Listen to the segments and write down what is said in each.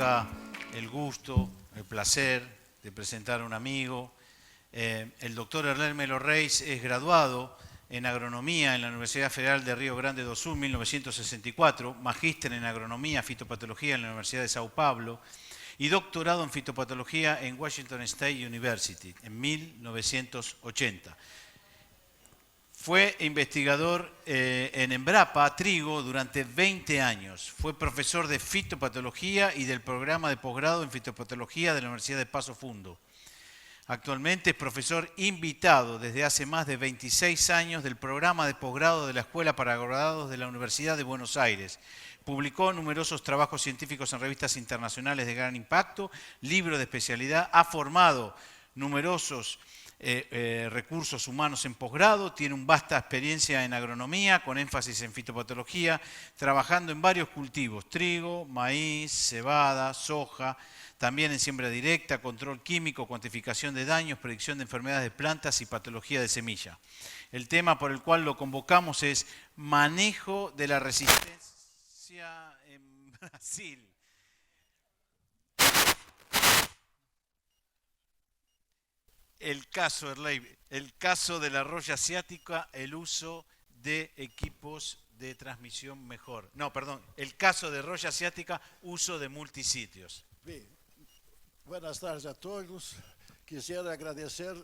acá el gusto, el placer de presentar a un amigo. El doctor Erler Melo Reis es graduado en agronomía en la Universidad Federal de Río Grande do Sul en 1964, magíster en agronomía, fitopatología en la Universidad de Sao Paulo y doctorado en fitopatología en Washington State University en 1980. Fue investigador en Embrapa, trigo, durante 20 años. Fue profesor de fitopatología y del programa de posgrado en fitopatología de la Universidad de Paso Fundo. Actualmente es profesor invitado desde hace más de 26 años del programa de posgrado de la Escuela para Graduados de la Universidad de Buenos Aires. Publicó numerosos trabajos científicos en revistas internacionales de gran impacto, libros de especialidad, ha formado numerosos recursos humanos en posgrado, tiene una vasta experiencia en agronomía con énfasis en fitopatología, trabajando en varios cultivos, trigo, maíz, cebada, soja, también en siembra directa, control químico, cuantificación de daños, predicción de enfermedades de plantas y patología de semilla. El tema por el cual lo convocamos es manejo de la resistencia en Brasil. El caso, Erley, el caso de la roya asiática, el uso de equipos de transmisión mejor. No, perdón, el caso de roya asiática, uso de multisitios. Bem, buenas tardes a todos. Quisiera agradecer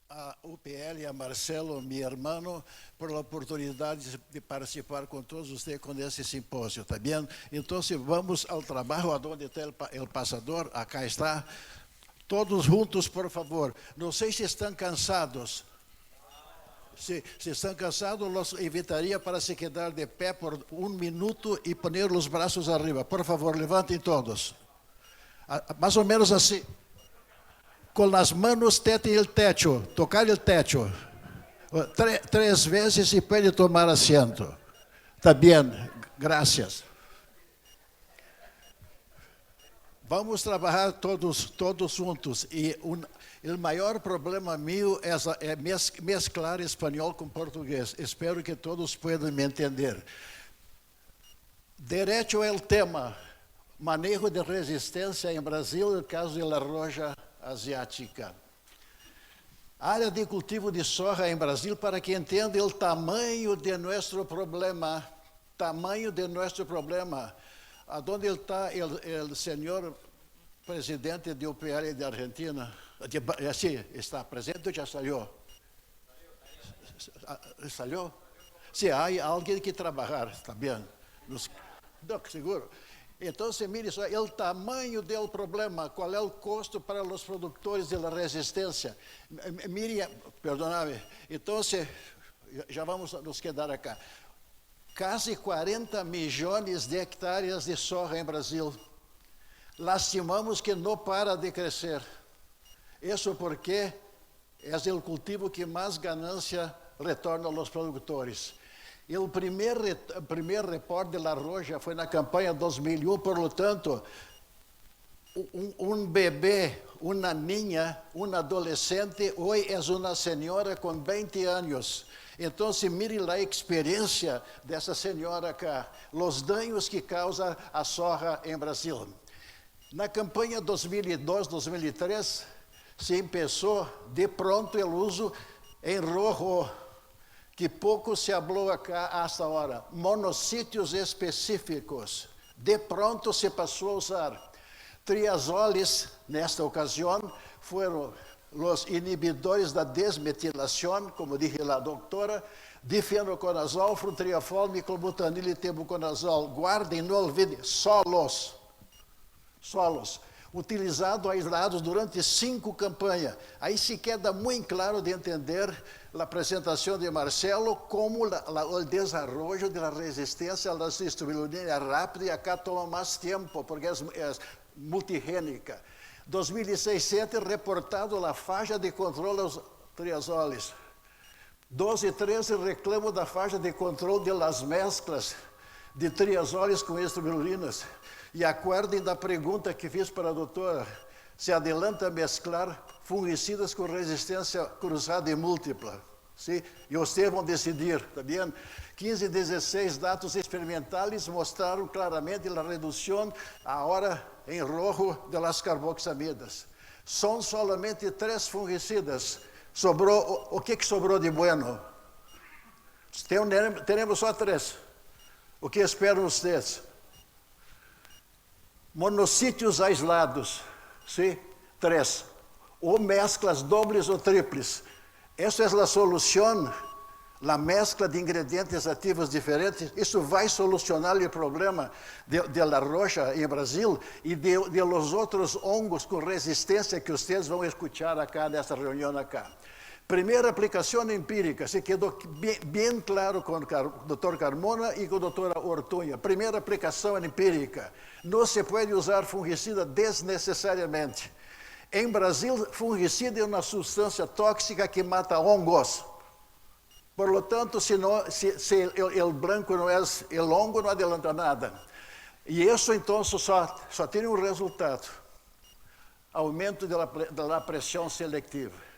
a UPL y a Marcelo, mi hermano, por la oportunidad de participar con todos ustedes con este simposio. ¿También? Entonces vamos al trabajo, a donde está el pasador, acá está. Todos juntos, por favor. Não sei se estão cansados. Se estão cansados, los invitaria para se quedar de pé por 1 minuto e poner os braços arriba. Por favor, levantem todos. Mais ou menos assim. Com as manos tetem o techo. Tocar o techo. 3 vezes e pode tomar assento. Está bem. Gracias. Vamos trabalhar todos juntos. E o maior problema meu é mesclar espanhol com português. Espero que todos possam me entender. Direto é o tema. Manejo de resistência em Brasil, no caso da roja asiática. Área de cultivo de soja em Brasil, para que entenda o tamanho de nosso problema. Tamanho de nosso problema. Aonde está o senhor presidente do UPL de Argentina? Sim, está presente ou já saiu? Saiu? Sim, há alguém que trabalhar, está bem? Não, seguro. Então, mire só, o tamanho do problema, qual é o custo para os produtores da resistência. Mire, perdóname, então, já vamos nos quedar acá. Quase 40 milhões de hectares de soja em Brasil. Lastimamos que não para de crescer. Isso porque é o cultivo que mais ganância retorna aos produtores. O primeiro reporte da roja foi na campanha 2001, por lo tanto, bebê, uma niña, adolescente, hoje é uma senhora com 20 anos. Então, mire lá a experiência dessa senhora acá, os danos que causa a soja em Brasil. Na campanha 2002-2003, se começou de pronto o uso em rojo, que pouco se falou acá hasta agora, monossítios específicos. De pronto se passou a usar. Triazoles, nesta ocasião, foram os inibidores da desmetilação, como disse a doutora, difenoconazol, frutriafol, miclobutanil e tebuconazol. Guardem, não olvidem, solos, utilizados aislados durante 5 campanhas. Aí se queda muito claro de entender a apresentação de Marcelo como o desenvolvimento da resistência à citrulina é rápido e acá toma mais tempo, porque é multigênica. 2006-2007, reportado a faixa de controle aos triazoles. 12-13, reclamo da faixa de controle das mesclas de triazoles com estrubirulinas. E aguardem da pergunta que fiz para a doutora, se adianta mesclar fungicidas com resistência cruzada e múltipla. ¿sí? Y ustedes van a decidir, ¿está bien? 15 y 16 datos experimentales mostraron claramente la reducción ahora en rojo de las carboxamidas. Son solamente 3 fungicidas. Sobrou, o que sobrou de bueno? Temos só 3. O que esperam vocês? Monossítios aislados, sim? 3. Ou mesclas dobles ou triples. Essa é a solução, a mescla de ingredientes ativos diferentes. Isso vai solucionar o problema de la rocha em Brasil e de los outros hongos com resistência que vocês vão escutar acá nessa reunião acá. Primeira aplicação empírica, se quedou bem claro com o Dr. Carmona e com a doutora Ortunha. Primeira aplicação empírica. Não se pode usar fungicida desnecessariamente. Em Brasil, fungicida é uma substância tóxica que mata hongos. Por lo tanto, se o branco não é o hongo, não adianta nada. E isso, então, só tem um resultado. Aumento da pressão seletiva.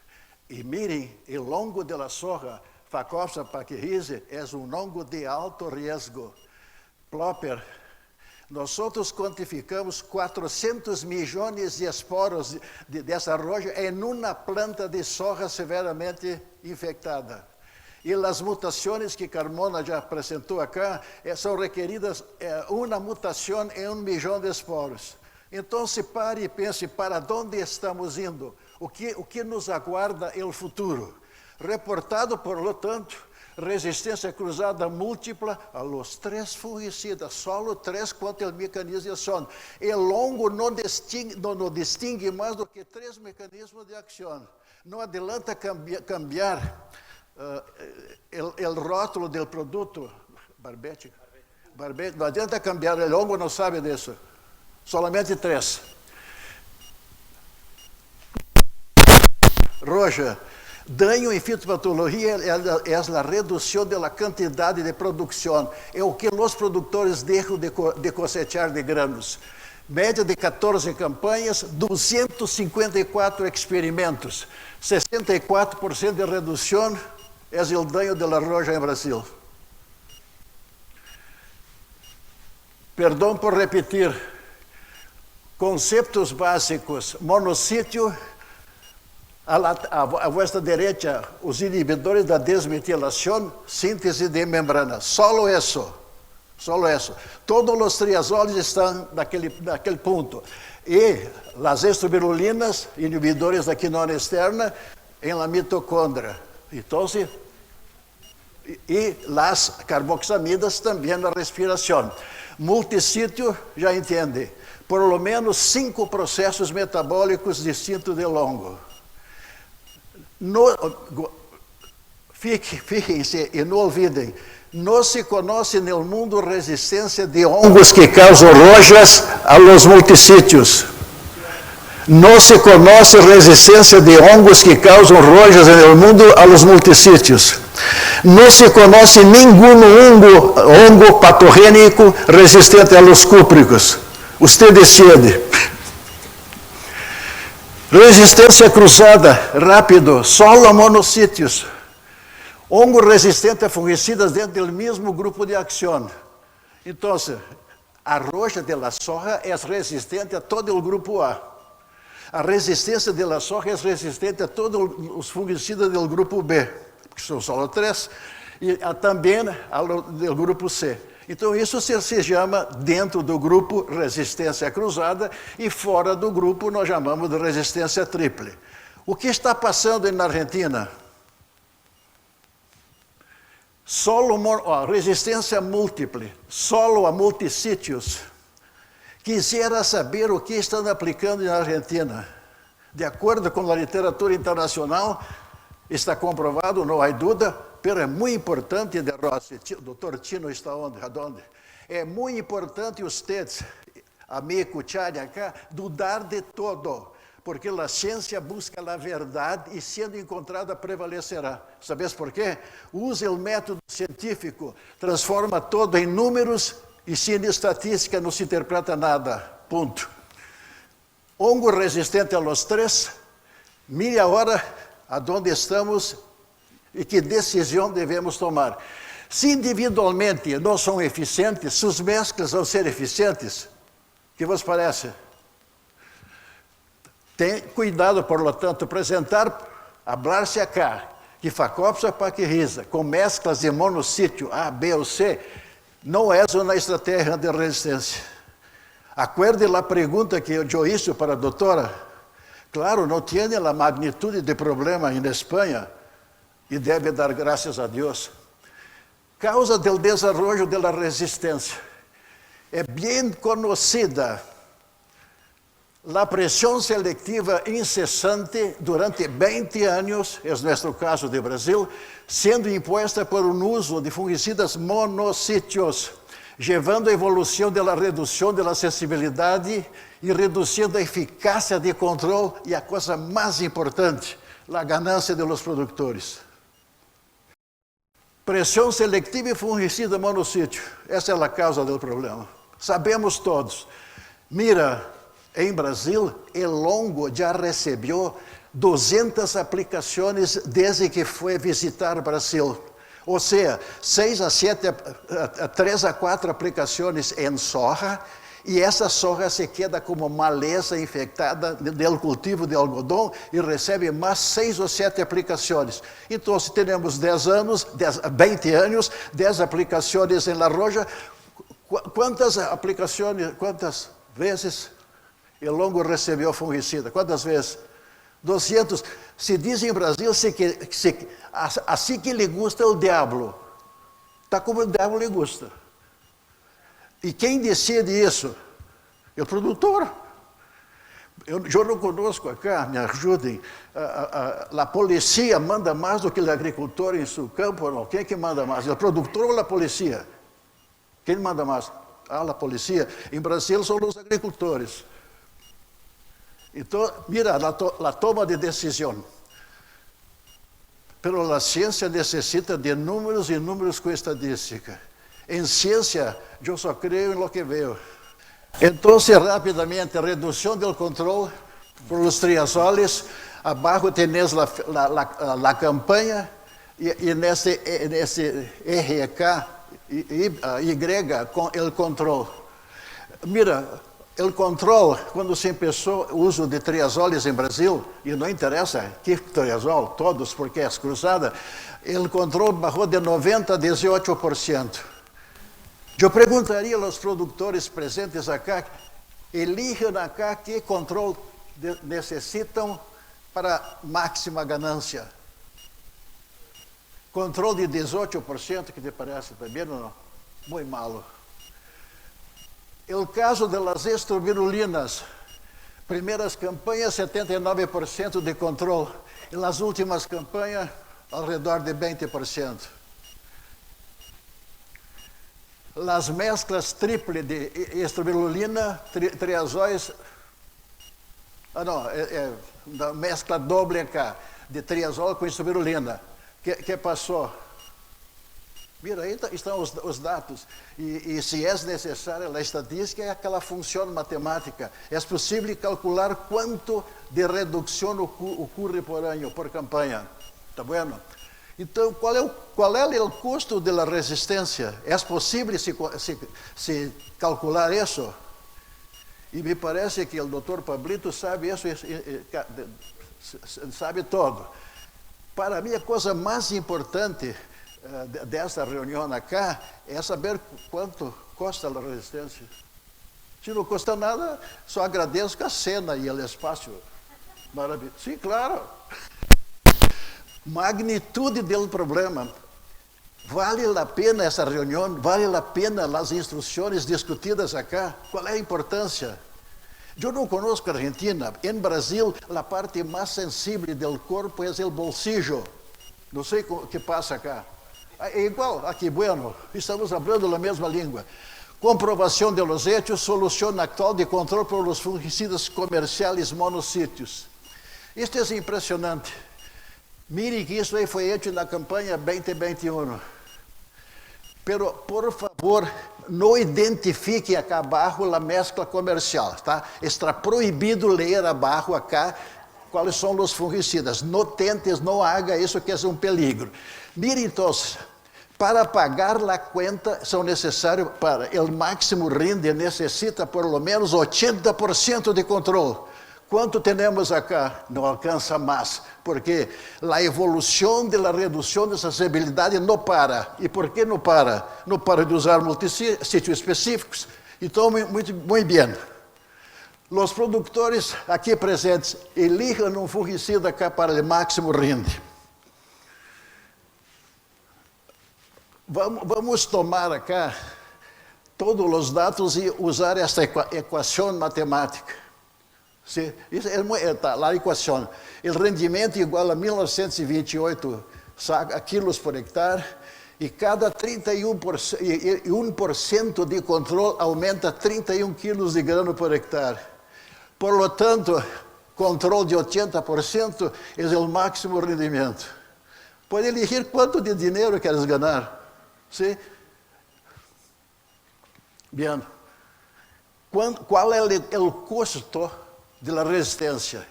E mirem, o hongo da soja, Phacopsa pachyriae, é um hongo de alto risco. Plopper, nós quantificamos 400 milhões de esporos dessa rocha em uma planta de soja severamente infectada. E as mutações que Carmona já apresentou acá são requeridas uma mutação em 1 milhão de esporos. Então, se pare e pense para onde estamos indo. O que nos aguarda é o futuro. Reportado, por lo tanto, resistência cruzada múltipla a los 3 fungicidas, solo 3 quanto ao mecanismo de ação. O longo não distingue mais do que 3 mecanismos de ação. Não adianta cambiar o rótulo do produto. Barbete, não adianta cambiar, o longo não sabe disso. Solamente 3. Roja, dano em fitopatologia é a redução da quantidade de produção. É o que os produtores deixam de cosechar de granos. Média de 14 campanhas, 254 experimentos. 64% de redução é o dano da roja em Brasil. Perdão por repetir. Conceitos básicos, monossítio, à vossa direita, os inibidores da desmetilação, síntese de membrana. Solo isso. Todos os triazoles estão naquele ponto. E as estrobirulinas, inibidores da quinona externa, em la mitocôndria. Então, e as carboxamidas também na respiração. Multissítio, já entende. Por lo menos 5 processos metabólicos distintos de longo. Fiquem-se e não olvidem, não se conhece no mundo resistência de hongos que causam rojas a los multissítios. Não se conhece resistência de hongos que causam rojas no mundo a los multissítios. Não se conhece nenhum hongo patogênico resistente a los cúpricos. Você decide. Resistência cruzada, rápido, solo a monossítios. Hongo resistente a fungicidas dentro do mesmo grupo de ação. Então, a roja de la soja é resistente a todo o grupo A. A resistência de la soja é resistente a todos os fungicidas do grupo B, que são só 3, e também do grupo C. Então, isso se chama, dentro do grupo, resistência cruzada, e fora do grupo, nós chamamos de resistência triple. O que está passando na Argentina? Resistência múltiple, solo a multissítios. Quisiera saber o que estão aplicando na Argentina. De acordo com a literatura internacional, está comprovado, não há dúvida, pero é muito importante, De Rossi, o doutor Tino está onde? É muito importante vocês, a mim escucharem acá, dudar de todo, porque a ciência busca a verdade e sendo encontrada prevalecerá. Sabes por quê? Usa o método científico, transforma todo em números e sem estatística não se interpreta nada. Ponto. Hongo resistente a los 3, mire agora aonde estamos E que decisão devemos tomar? Se individualmente não são eficientes, suas mesclas vão ser eficientes. O que vos parece? Tem cuidado, por lo tanto, apresentar, hablar-se acá, que facopsa para que risa, com mesclas de monossítio A, B ou C, não é uma estratégia de resistência. Acuerde a pergunta que eu hice para a doutora. Claro, não tem a magnitude de problema em Espanha, e deve dar graças a Deus. Causa do desenvolvimento da resistência. É bem conhecida a pressão seletiva incessante durante 20 anos, é nosso caso de Brasil, sendo imposta por um uso de fungicidas monossítios, levando à evolução da redução da acessibilidade e reduzindo a eficácia de controle e a coisa mais importante, a ganância dos produtores. Pressão seletiva e fungicida monossítio, essa é a causa do problema. Sabemos todos. Mira, em Brasil, el hongo já recebeu 200 aplicações desde que foi visitar Brasil. Ou seja, 3 a 4 aplicações em soja, e essa soja se queda como maleza infectada do cultivo de algodão e recebe mais 6 ou 7 aplicações. Então, se temos 20 anos, 10 aplicações em la roja, quantas aplicações, quantas vezes o hongo recebeu fungicida? Quantas vezes? 200. Se diz em Brasil assim que lhe gusta o diabo. Está como o diabo lhe gusta. E quem decide isso? É o produtor. Eu não conosco acá, me ajudem. A polícia manda mais do que o agricultor em seu campo ou não? Quem é que manda mais? O produtor ou a polícia? Quem manda mais? A polícia. Em Brasil são os agricultores. Então, mira, a toma de decisão. Pero a ciência necessita de números e números com estadística. Em ciência, eu só creio em lo que veo. Então, rapidamente, redução do controle por os triazoles. Abaixo tenéis a campanha e nesse RK Y com o controle. Mira, o controle, quando se começou o uso de triazoles em Brasil, e não interessa que triazol, todos, porque é cruzada, o controle bajou de 90% a 18%. Eu perguntaria aos produtores presentes acá, elijam acá que controle necessitam para máxima ganância. Controle de 18%, que te parece também ou não? Muito malo. O caso das estrobirulinas, primeiras campanhas 79% de controle, e nas últimas campanhas ao redor de 20%. As mesclas triple de estrobilulina, triazóis, da mescla doble acá, de triazol com estrobilulina, que passou. Mira, aí estão os dados. E se é necessária a estatística, é aquela função matemática. É possível calcular quanto de redução ocorre por ano, por campanha. Está bueno? Então, qual é o custo da resistência? É possível se calcular isso? E me parece que o doutor Pablito sabe isso, sabe todo. Para mim, a coisa mais importante dessa reunião acá é saber quanto custa a resistência. Se não custa nada, só agradeço a cena e o espaço maravilhoso. Sim, claro. Magnitude do problema. Vale a pena essa reunião? Vale a pena as instruções discutidas acá? Qual é a importância? Eu não conosco a Argentina. Em Brasil, a parte mais sensível do corpo é o bolsillo. Não sei o que passa acá. É igual, aqui, bueno, estamos falando a mesma língua. Comprovação de los hechos, solução atual de controle por los fungicidas comerciais monossítios. Isto é impressionante. Mire que isso aí foi feito na campanha 2021. Pero, por favor, não identifique acá abaixo a mescla comercial, tá? Está proibido ler abaixo acá quais são os fungicidas. Não tentes, não haga isso que é um perigo. Mire, então, para pagar a conta, são necessários, para o máximo rinde, necessita por lo menos 80% de controle. Quanto temos acá? Não alcança mais, porque a evolução da redução de sensibilidade não para. E por que não para? Não para de usar multissítios específicos. Então, muito bem. Os produtores aqui presentes elijam um fungicida acá para o máximo rinde. Vamos tomar acá todos os dados e usar esta equação matemática. Isso é a equação. O rendimento igual a 1928 quilos por hectare e cada 1% de controle aumenta 31 quilos de grano por hectare. Por lo tanto, controle de 80% é o máximo rendimento. Pode elegir quanto de dinheiro queres ganhar. Sim? Bem. Qual é o custo da resistência?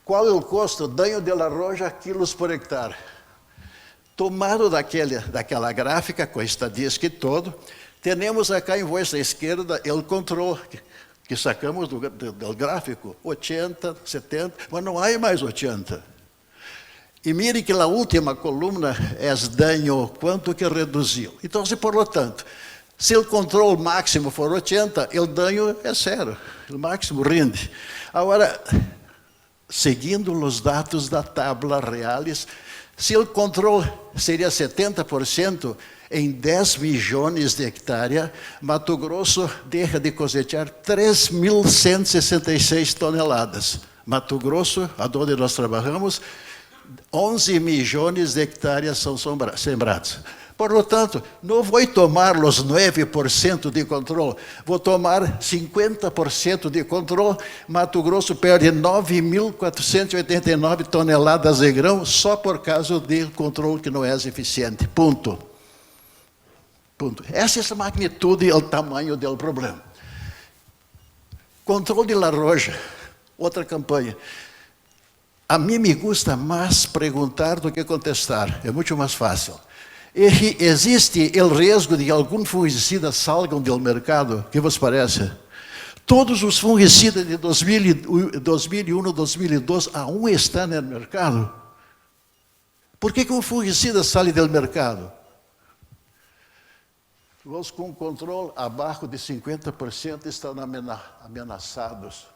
Qual é o custo danho de la roja quilos por hectare? Tomado daquela gráfica com estadística e todo, temos acá em vossa esquerda o controle que sacamos do gráfico, 80, 70, mas não há mais 80. E mire que a última coluna é danho, quanto que reduziu. Então, por lo tanto, se o controle máximo for 80, o danho é zero, o máximo rinde. Agora, seguindo os dados da tabla reais, se o controle seria 70%, em 10 milhões de hectares, Mato Grosso deixa de cosechar 3.166 toneladas. Mato Grosso, onde nós trabalhamos, 11 milhões de hectares são sembrados. Por lo tanto, não vou tomar os 9% de controle, vou tomar 50% de controle. Mato Grosso perde 9.489 toneladas de grão só por causa do controle que não é eficiente. Ponto. Essa é a magnitude e o tamanho do problema. Controle de la roja, outra campanha. A mim me gusta mais perguntar do que contestar, é muito mais fácil. Existe o risco de algum fungicida salgam do mercado? O que vos parece? Todos os fungicidas de 2001, 2002 ainda estão no mercado. Por que um fungicida sai do mercado? Os com controle abaixo de 50% estão ameaçados.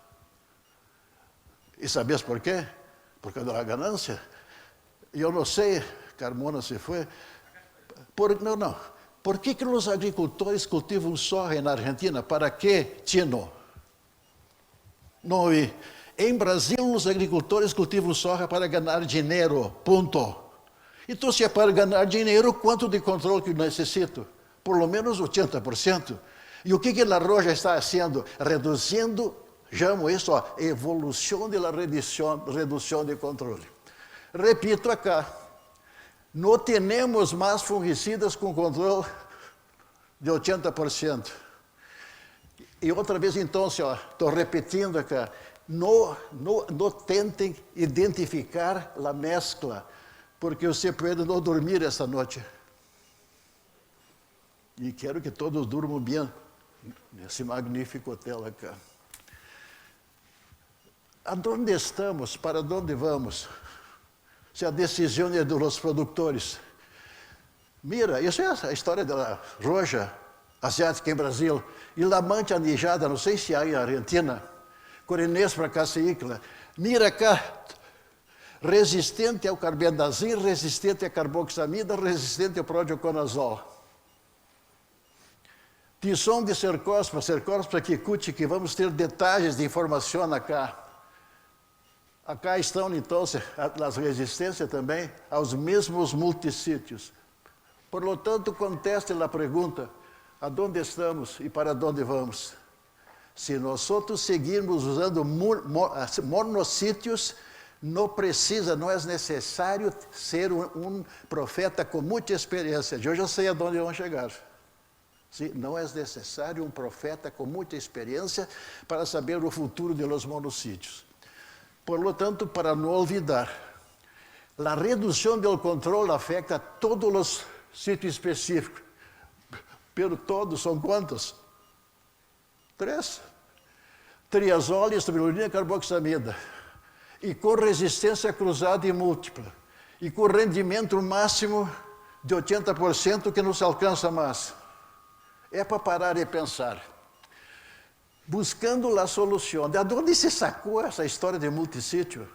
E sabes por quê? Por causa da ganância. Eu não sei, Carmona se foi. Não. Por que os agricultores cultivam soja na Argentina? Para quê, Tino? Não, em Brasil, os agricultores cultivam soja para ganhar dinheiro, ponto. Então, se é para ganhar dinheiro, quanto de controle que necessito? Por lo menos 80%. E o que a roja está fazendo? Reduzindo, chamo isso, evolução da redução de controle. Repito acá, não temos mais fungicidas com controle de 80%. E outra vez, então, estou repetindo acá, não tentem identificar a mescla, porque você pode não dormir essa noite. E quero que todos durmam bem nesse magnífico hotel acá. Aonde estamos? Para onde vamos? Se a decisão é dos produtores. Mira, isso é a história da roja asiática em Brasil. E la mancha anijada, não sei se há em Argentina, Corinespra caseícola. Mira cá, resistente ao carbendazim, resistente à carboxamida, resistente ao prodeoconazol. Tisson de Cercospora kikuchi, que vamos ter detalhes de informação acá. Acá estão, então, as resistências também aos mesmos multissítios. Por lo tanto, conteste a pergunta, aonde estamos e para onde vamos? Se nós seguirmos usando monossítios, não é necessário ser um profeta com muita experiência. Eu já sei aonde vão chegar. Sim, não é necessário um profeta com muita experiência para saber o futuro dos monossítios. Por lo tanto, para não olvidar, a redução do controle afeta todos os sítios específicos. Pero todos são quantos? 3. Triazol, estribulina, carboxamida. E com resistência cruzada e múltipla. E com rendimento máximo de 80% que não se alcança mais. É para parar e pensar. Buscando a solução. De onde se sacou essa história de multissítio?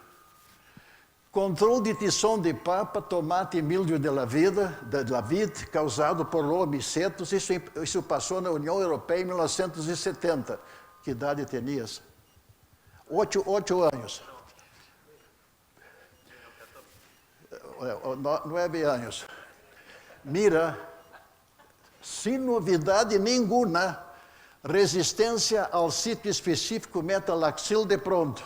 Controle de tição de papa, tomate e milho de la vid, causado por lomicetos. Isso passou na União Europeia em 1970. Que idade tenias? 8 anos. 9 anos. Mira, sem novidade nenhuma, resistência ao sítio específico metalaxil de pronto.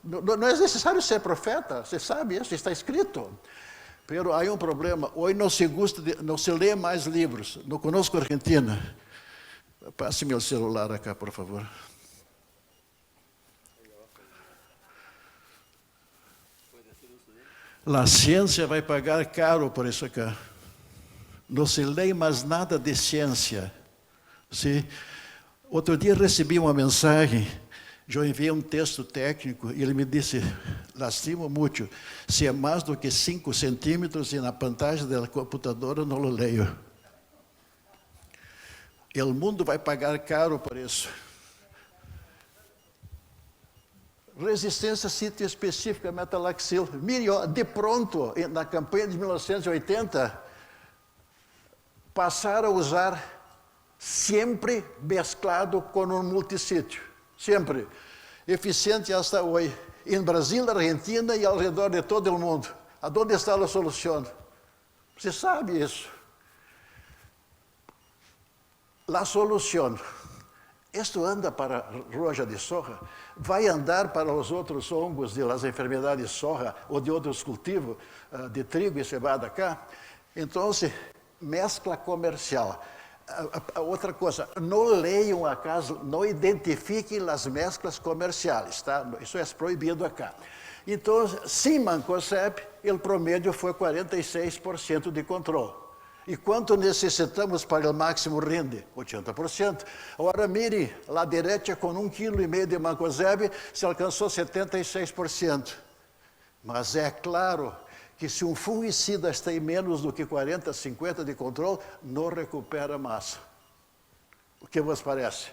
Não é necessário ser profeta, você sabe isso, está escrito. Pero há um problema, hoje não se lê mais livros. Não conosco a Argentina. Passe meu celular acá, por favor. A ciência vai pagar caro por isso acá. Não se lê mais nada de ciência. Sim. Outro dia recebi uma mensagem, eu enviei um texto técnico e ele me disse, lastimo muito, se é mais do que 5 centímetros e na pantalla da computadora não lo leio. O mundo vai pagar caro por isso. Resistência sítio específica metalaxil. Mire, de pronto, na campanha de 1980, passaram a usar sempre mesclado com um multissítio. Sempre. Eficiente até hoje. Em Brasil, Argentina e ao redor de todo o mundo. Aonde está a solução? Você sabe isso. A solução. Isto anda para a roja de soja, vai andar para os outros hongos de las enfermidades de soja ou de outros cultivos, de trigo e cevada cá. Então, mescla comercial. Outra coisa, não leiam acaso, não identifiquem as mesclas comerciais, tá? Isso é proibido acá. Então, sem mancozeb, o promédio foi 46% de controle. E quanto necessitamos para o máximo rende? 80%. Agora, mire, lá direita, com 1,5 kg de mancozeb, se alcançou 76%. Mas é claro que se um fungicida está em menos do que 40, 50 de controle, não recupera massa. O que vos parece?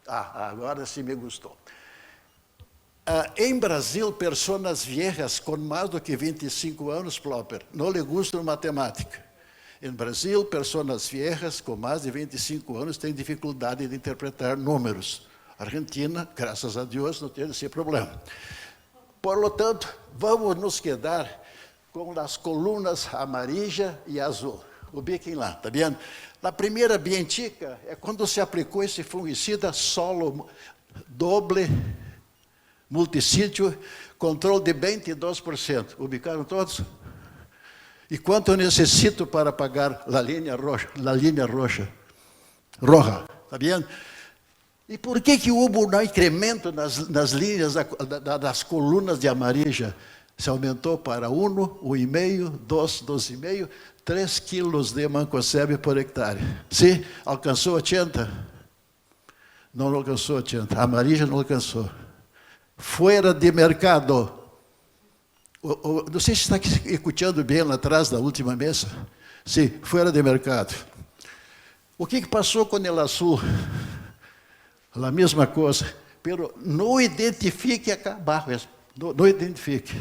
Agora sim me gostou. Em Brasil, pessoas viejas com mais do que 25 anos, Plopper, não lhe gustam matemática. Em Brasil, pessoas viejas com mais de 25 anos têm dificuldade de interpretar números. Argentina, graças a Deus, não tem esse problema. Por lo tanto, vamos nos quedar com as colunas amarilla e azul. Ubiquem lá, está vendo? A primeira bem chica é quando se aplicou esse fungicida solo doble multissítio, controle de 22%. Ubicaram todos? E quanto eu necessito para pagar a linha roxa? Roja, está vendo? E por que houve um incremento nas linhas das colunas de amarilla? Se aumentou para 1, 1,5, 2, 2,5, 3 quilos de mancozeb por hectare. Sim? Alcançou 80? Não alcançou 80. A amarilla não alcançou. Fora de mercado. Não sei se está escutando bem lá atrás da última mesa. Sim, fora de mercado. O que passou com o azul? A mesma coisa. Pero não identifique acabar. Não identifique.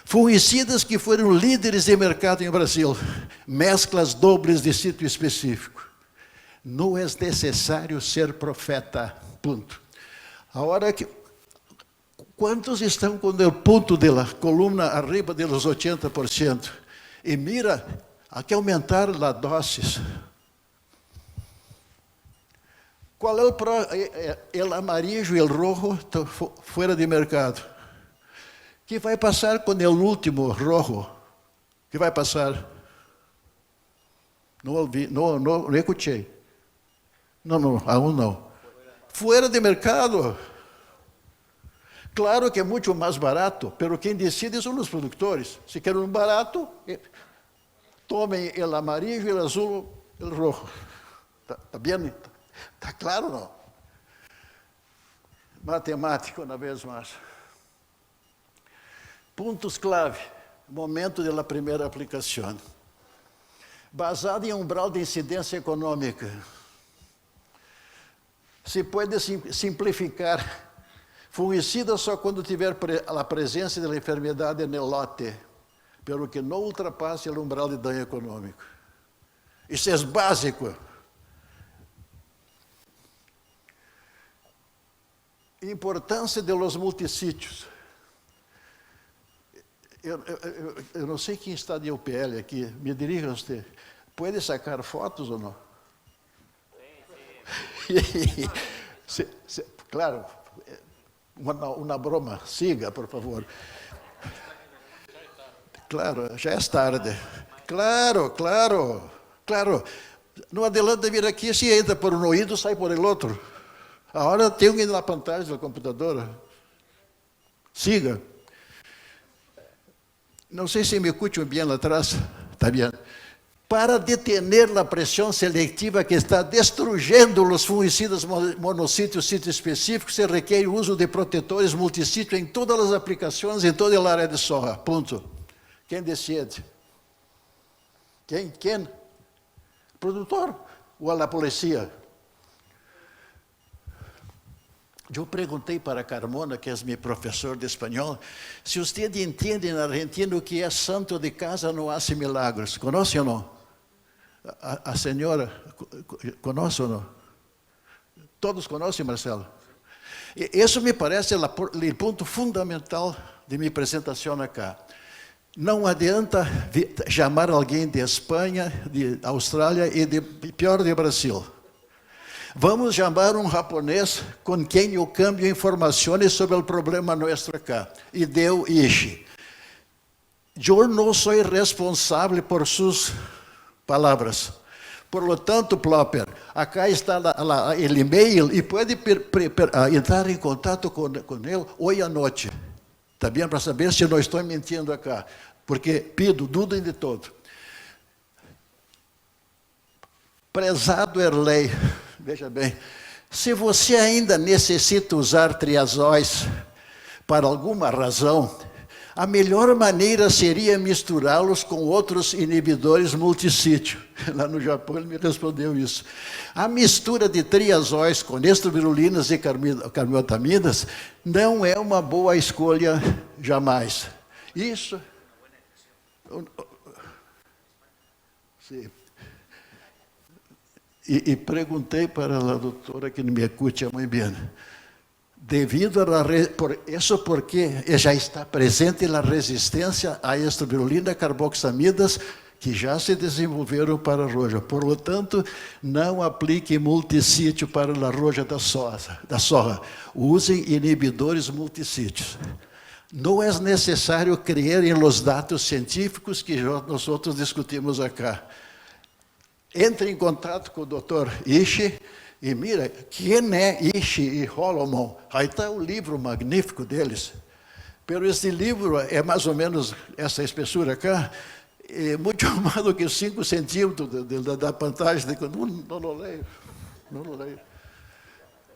Fungicidas que foram líderes de mercado em Brasil. Mesclas dobles de sítio específico. Não é necessário ser profeta. Ponto. A hora que... Quantos estão com o ponto da coluna arriba dos 80%? E mira, há que aumentar a doses. Qual é o amarillo e o rojo fora de mercado? Que vai passar com o último rojo? Que vai passar? Não ouvi, não escutei. Não, aún não. Fora de mercado. Claro que é muito mais barato, pero quem decide são os produtores. Se querem um barato, tomem o amarillo, o azul, o rojo. Está bem? Está claro ou não? Matemática, uma vez mais. Pontos clave. Momento da primeira aplicação. Basado em umbral de incidência econômica. Se pode simplificar. Fungicida só quando tiver a presença da enfermidade no lote, pelo que não ultrapasse o umbral de dano econômico. Isso é básico. Importância de los multissítios. Eu não sei quem está de UPL aqui, me dirija a você. Pode sacar fotos ou não? Sim. Claro. Uma broma, siga, por favor. Claro, já é tarde. Claro. Não adianta vir aqui, se entra por um ouvido, sai por o outro. Agora tem alguém na pantalla do computador. Siga. Não sei se me escutam bem lá atrás. Está bem. Para detener a pressão seletiva que está destruindo os fungicidas monossítios sítio específicos, se requer o uso de protetores multissítio em todas as aplicações, em toda a área de soja. Ponto. Quem decide? Quem? Produtor ou a polícia? Eu perguntei para Carmona, que é meu professor de espanhol, se você entende na Argentina o que é santo de casa não hace milagros. Conhece ou não? A senhora conhece ou não? Todos conhecem, Marcelo? Isso me parece o ponto fundamental de minha apresentação aqui. Não adianta chamar alguém de Espanha, de Austrália e pior de Brasil. Vamos chamar um japonês com quem eu cambio informações sobre o problema nosso aqui. E deu Ishi. Eu não sou responsável por suas palavras. Por lo tanto, Plopper, acá está o e-mail e pode entrar em contato com ele hoje à noite. Está bem? Para saber se não estou mentindo acá. Porque, dudem de todo. Prezado Erlei, veja bem, se você ainda necessita usar triazóis para alguma razão, a melhor maneira seria misturá-los com outros inibidores multissítio. Lá no Japão ele me respondeu isso. A mistura de triazóis com estrobirulinas e carmotamidas não é uma boa escolha jamais. Isso. Sim. E perguntei para a doutora que me escuta muito bem. Devido porque já está presente a resistência a estrobilina, carboxamidas, que já se desenvolveram para a roja. Por lo tanto, não aplique multissítio para a roja da soja. Usem inibidores multissítios. Não é necessário crer em los dados científicos que nós outros discutimos acá. Entre em contato com o Dr. Ishi e mira, quem é Ishi e Holloman? Aí está o livro magnífico deles. Pero esse livro é mais ou menos essa espessura cá, é muito mais do que 5 centímetros da pantagem. Não leio.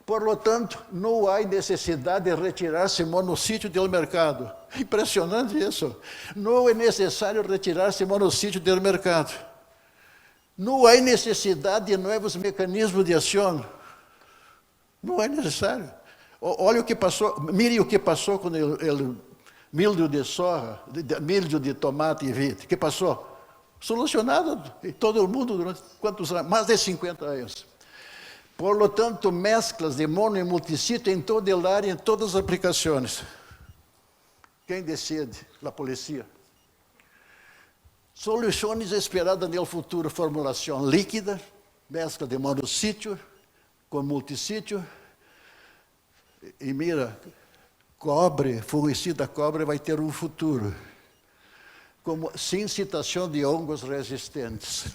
Por lo tanto, não há necessidade de retirar-se monossítio do mercado. Impressionante isso. Não é necessário retirar-se monossítio do mercado. Não há necessidade de novos mecanismos de ação. Não é necessário. Olha o que passou, mire o que passou com o milho de soja, milho de tomate e vite. O que passou? Solucionado em todo o mundo durante quantos anos? Mais de 50 anos. Por lo tanto, mesclas de mono e multissítio em toda a área, em todas as aplicações. Quem decide? A polícia. Soluções esperadas no futuro, formulação líquida, mescla de monossítio com multissítio. E mira, cobre, fungicida cobre vai ter um futuro, sem citação de hongos resistentes.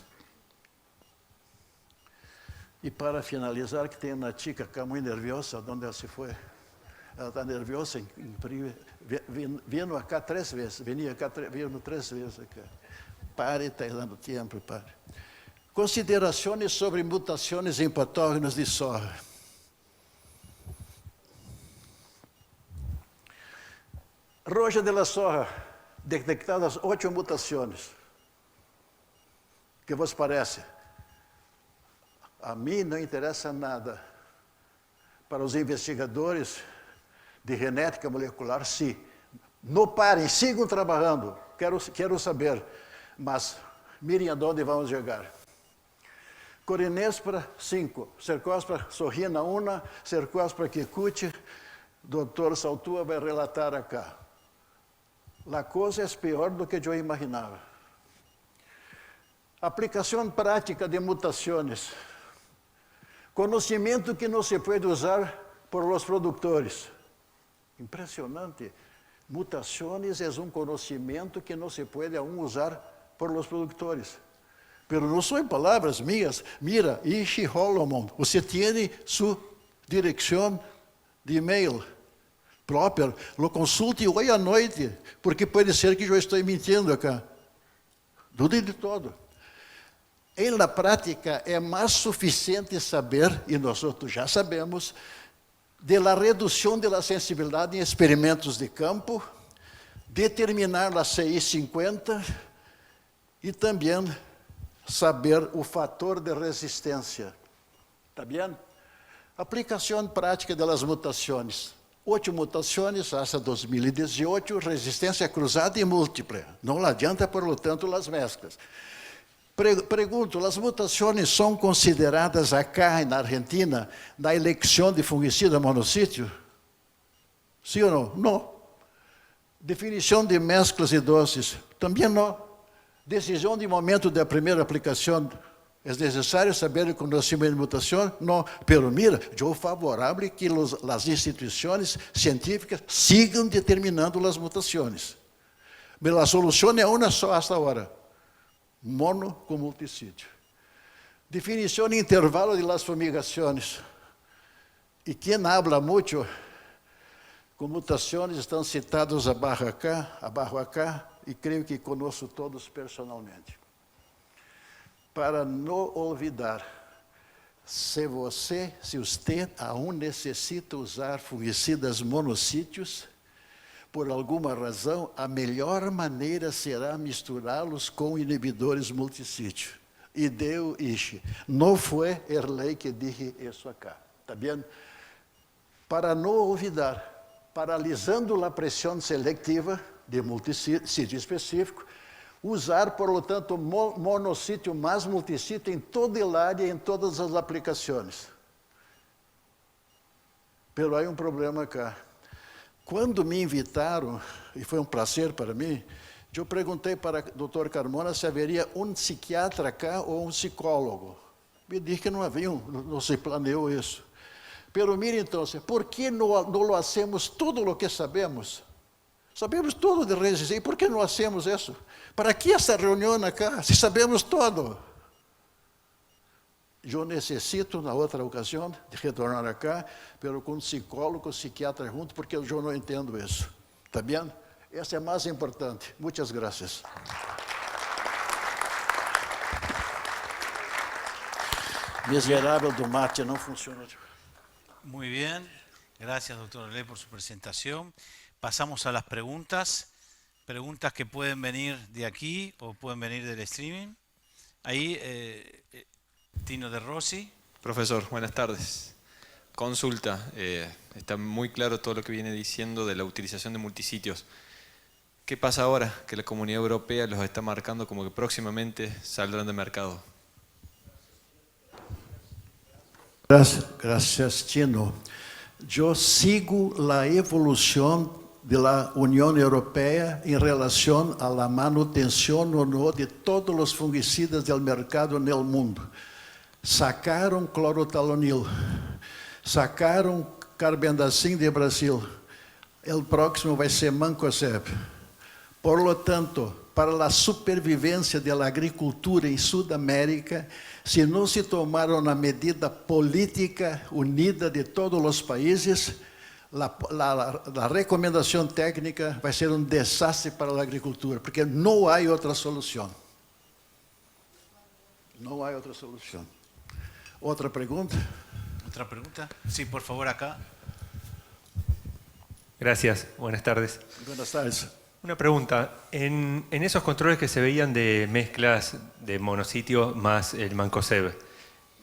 E para finalizar, que tem uma tica cá muito nerviosa, de onde ela se foi? Ela está nerviosa, vindo acá 3 vezes, vindo 3 vezes acá. Pare, está dando tempo, pare. Considerações sobre mutações em patógenos de soja. Roja de la soja, detectadas 8 mutações. O que vos parece? A mim não interessa nada. Para os investigadores de genética molecular, sim. Não parem, sigam trabalhando. Quero saber. Mas mirem aonde vamos chegar. Corinespora 5, Cercospora sorrina 1, Cercospora quicuti, Dr. Saltua vai relatar acá. A coisa é pior do que eu imaginava. Aplicação prática de mutações. Conhecimento que não se pode usar por los produtores. Impressionante. Mutações é um conhecimento que não se pode aún usar por los produtores. Pero não são palavras minhas. Mira, Ishi Holomon, você tem sua direção de e-mail própria. Lo consulte hoje à noite, porque pode ser que eu estou mentindo acá. Dude de todo. Em la prática, é mais suficiente saber, e nós já sabemos, de la redução de la sensibilidade em experimentos de campo, determinar a CI 50 e também saber o fator de resistência. Está bem? Aplicação prática das mutações. 8 mutações, hasta 2018, resistência cruzada e múltipla. Não adianta, por lo tanto, as mesclas. Pergunto, as mutações são consideradas acá na Argentina na eleição de fungicida monossítio? Sim ou não? Não. Definição de mesclas e doses? Também não. Decisão de momento da primeira aplicação? É necessário saber o conhecimento de mutação? Não. Pero mira, eu favorável que as instituições científicas sigam determinando as mutações. Mas a solução é uma só hasta agora. Mono com multicídio. Definição de intervalo de las fumigações. E quem habla muito com mutações estão citados abaixo acá, e creio que conosco todos personalmente. Para não olvidar, se você aún necessita usar fungicidas monossítios, por alguma razão, a melhor maneira será misturá-los com inibidores multissítio. E deu ishi. Não foi Erlei que disse isso acá. Está bem? Para não olvidar, paralisando a pressão seletiva de multissítio específico, usar, por lo tanto, monossítio mais multissítio em toda a área, em todas as aplicações. Pero há um problema cá. Quando me invitaram, e foi um prazer para mim, eu perguntei para o Dr. Carmona se haveria um psiquiatra cá ou um psicólogo. Me disse que não havia, não se planeou isso. Pero mire então, por que não lo hacemos tudo o que sabemos? Sabemos tudo de resistência, e por que não hacemos isso? Para que essa reunião acá, se sabemos tudo? Eu necessito, na outra ocasião, de retornar acá, pero com um psicólogo, psiquiatra junto, porque eu não entendo isso. Está bem? Essa é mais importante. Muitas graças. Miserável do mate, não funciona. Muy bien. Gracias, doctor Erlei, por su presentación. Pasamos a las preguntas. Preguntas que pueden venir de aquí o pueden venir del streaming. Ahí, Tino de Rossi. Profesor, buenas tardes. Consulta, está muy claro todo lo que viene diciendo de la utilización de multisitios. ¿Qué pasa ahora que la Comunidad Europea los está marcando como que próximamente saldrán de mercado? Gracias, Tino. Eu sigo a evolução da União Europeia em relação à manutenção ou não de todos os fungicidas do mercado no mundo. Sacaram clorotalonil, sacaram carbendazim de Brasil. O próximo vai ser mancozeb. Por lo tanto, para a supervivência da agricultura em Sudamérica, se não se tomar uma medida política unida de todos os países, La recomendação técnica vai ser um desastre para a agricultura, porque não há outra solução. Não há outra solução. Outra pergunta? ¿Otra pregunta? Sí, por favor, acá. Gracias, buenas tardes. Buenas tardes. Una pregunta, en esos controles que se veían de mezclas de monositio más el Mancozeb,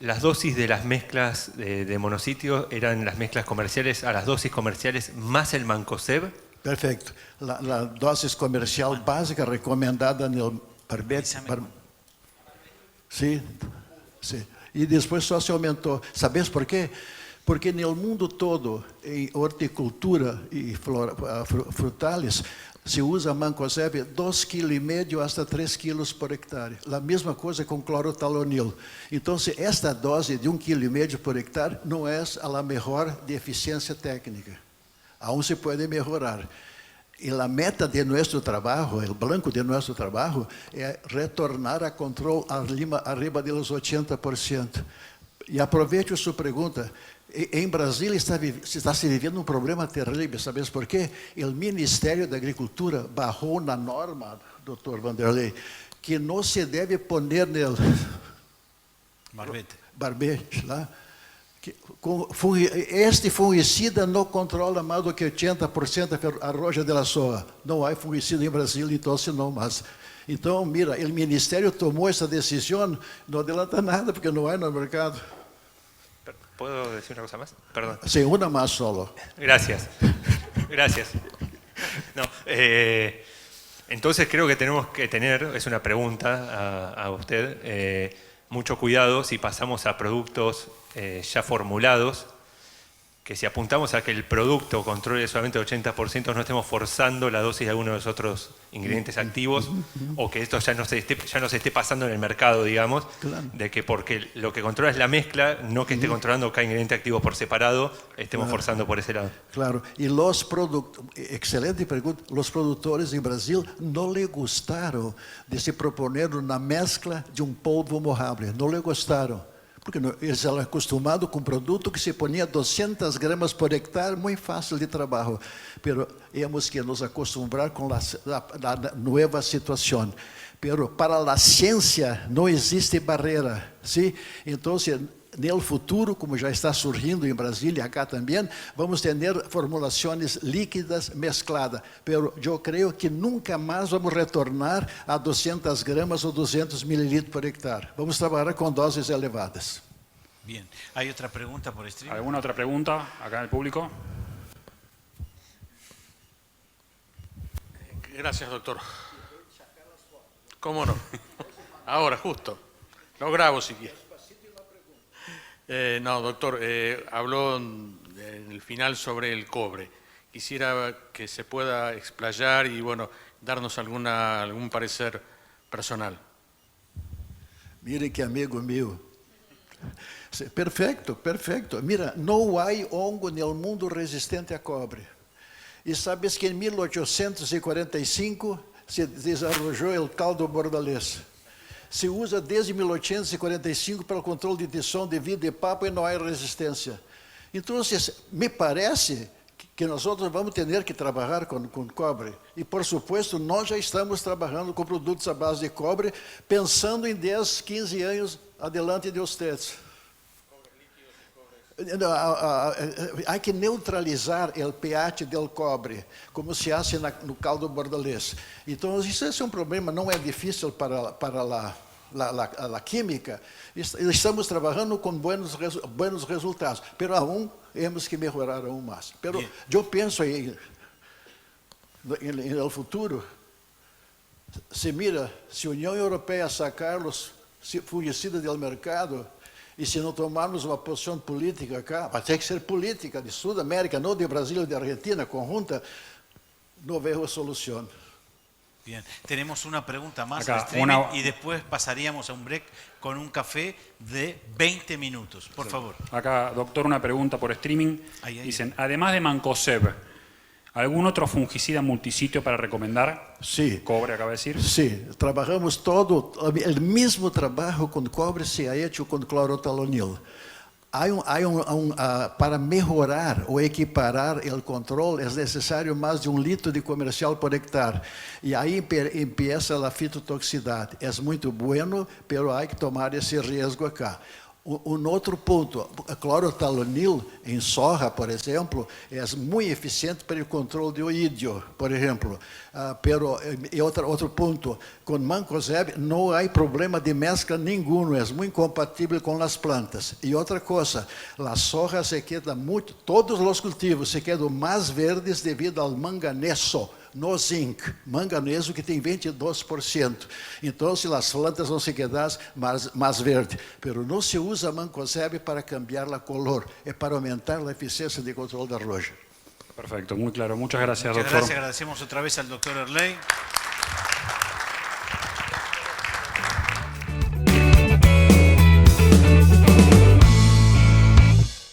¿las dosis de las mezclas de monositio eran las mezclas comerciales a las dosis comerciales más el Mancozeb? Perfeito. A dose comercial básica recomendada no Barbet. Sim, sim. E depois só se aumentou. Sabes por quê? Porque no mundo todo, em horticultura e frutales, se usa Mancozeb 2,5 kg hasta 3 kg por hectare. A mesma coisa com clorotalonil. Então, esta dose de 1,5 kg por hectare não é a melhor de eficiência técnica. Aún se pode melhorar. E a meta de nosso trabalho, o blanco de nosso trabalho, é retornar a controle arriba dos 80%. E aproveite a sua pergunta. Em Brasília está se vivendo um problema terrível, sabes por quê? O Ministério da Agricultura barrou na norma, Dr. Vanderlei, que não se deve poner no barbete lá. Este fungicida não controla mais do que 80% a roja da soja. Não há fungicida em Brasília, então não mais. Então, mira, o Ministério tomou essa decisão, não adianta nada, porque não há no mercado. ¿Puedo decir una cosa más? Perdón. Sí, una más solo. Gracias. Gracias. No, entonces creo que tenemos que tener, es una pregunta a usted, mucho cuidado si pasamos a productos ya formulados, que si apuntamos a que el producto controle solamente el 80%, no estemos forzando la dosis de alguno de los otros ingredientes activos, o que esto ya no se esté pasando en el mercado, digamos, claro, de que porque lo que controla es la mezcla, no que esté controlando cada ingrediente activo por separado, estemos forzando por ese lado. Claro, e excelente pergunta, os produtores em Brasil não lhe gostaram de se proponer uma mescla de polvo mojable, não lhe gostaram. Porque eles eram acostumados com um produto que se ponia 200 gramas por hectare, muito fácil de trabalho. Mas temos que nos acostumbrar com a nova situação. Mas para a ciência não existe barreira. ¿Sí? Então, no futuro, como já está surgindo em Brasília, acá também, vamos ter formulações líquidas mescladas. Mas eu creio que nunca mais vamos retornar a 200 gramas ou 200 mililitros por hectare. Vamos trabalhar com doses elevadas. Bien. ¿Hay otra pregunta por stream? ¿Alguna otra pregunta acá en el público? Gracias, doctor. ¿Cómo no? Ahora, justo. Lo grabo si quiere. No, doctor, habló en el final sobre el cobre. Quisiera que se pueda explayar y, bueno, darnos algún parecer personal. Mire que amigo meu. Perfeito, perfeito. Mira, não há hongo no mundo resistente a cobre. E sabes que em 1845 se desenvolveu o caldo bordalês. Se usa desde 1845 para o controle de edição de vidro e papo e não há resistência. Então, me parece que nós vamos ter que trabalhar com cobre. E, por supuesto, nós já estamos trabalhando com produtos à base de cobre, pensando em 10, 15 anos adiante de vocês. Há que neutralizar o pH do cobre, como se faz no caldo bordalês. Então, isso é um problema, não é difícil para a química. Estamos trabalhando com buenos resultados, mas aún temos que melhorar aún mais. Mas eu penso no futuro, se a União Europeia sacar os fungicidas do mercado, e se não tomarmos uma posição política cá, vai ter que ser política de Sudamérica, não de Brasil e de Argentina, conjunta, não vejo solução. Bien, tenemos una pregunta más Acá, al streaming y después pasaríamos a un break con un café de 20 minutos. Por favor. Acá, doctor, una pregunta por streaming. Ahí. Dicen, además de Mancozeb, ¿algún otro fungicida multisitio para recomendar? Sí. Cobre, acaba de decir. Sí, trabajamos todo, el mismo trabajo con cobre se ha hecho con clorotalonil. para melhorar ou equiparar o controle, é necessário mais de 1 litro de comercial por hectare. E aí empieza a fitotoxicidade. É muito bueno, pero há que tomar esse risco acá. Outro ponto, clorotalonil em soja, por exemplo, é muito eficiente para o controle de oídio, por exemplo. Outro ponto, com mancozeb não há problema de mescla nenhum, é muito compatível com as plantas. E outra coisa, a soja se queda muito, todos os cultivos se quedam mais verdes devido ao manganeso, no zinc, manganeso que tem 22%. Então, se as plantas vão se quedar mais verdes. Mas não se usa mancozeb para cambiar a color, é para aumentar a eficiência de controle da roja. Perfecto, muy claro. Muchas gracias, Muchas doctor. gracias, agradecemos otra vez al doctor Erley.